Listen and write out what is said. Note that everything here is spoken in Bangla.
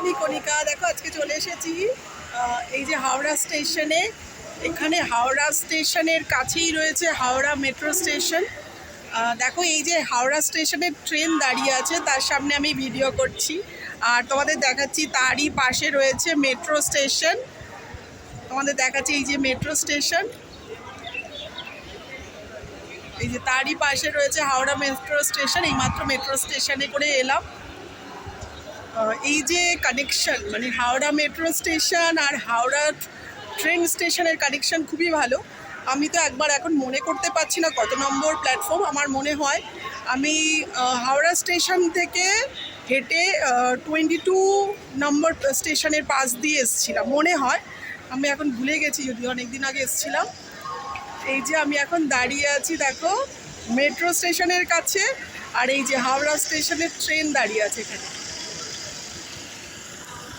আমি কণিকা। দেখো আজকে চলে এসেছি এই যে হাওড়া স্টেশনে। এখানে হাওড়া স্টেশনের কাছেই রয়েছে হাওড়া মেট্রো স্টেশন। দেখো এই যে হাওড়া স্টেশনের ট্রেন দাঁড়িয়ে আছে, তার সামনে আমি ভিডিও করছি আর তোমাদের দেখাচ্ছি তারই পাশে রয়েছে মেট্রো স্টেশন। তোমাদের দেখাচ্ছি এই যে মেট্রো স্টেশন, এই যে তারই পাশে রয়েছে হাওড়া মেট্রো স্টেশন। এইমাত্র মেট্রো স্টেশনে করে এলাম। এই যে কানেকশন, মানে হাওড়া মেট্রো স্টেশন আর হাওড়া ট্রেন স্টেশনের কানেকশন খুবই ভালো। আমি তো একবার এখন মনে করতে পারছি না কত নম্বর প্ল্যাটফর্ম। আমার মনে হয় আমি হাওড়া স্টেশন থেকে হেঁটে 22 নম্বর স্টেশনের পাশ দিয়ে এসেছিলাম মনে হয়। আমি এখন ভুলে গেছি, যদি অনেক দিন আগে এসেছিলাম। এই যে আমি এখন দাঁড়িয়ে আছি দেখো মেট্রো স্টেশনের কাছে, আর এই যে হাওড়া স্টেশনের ট্রেন দাঁড়িয়ে আছে এখানে।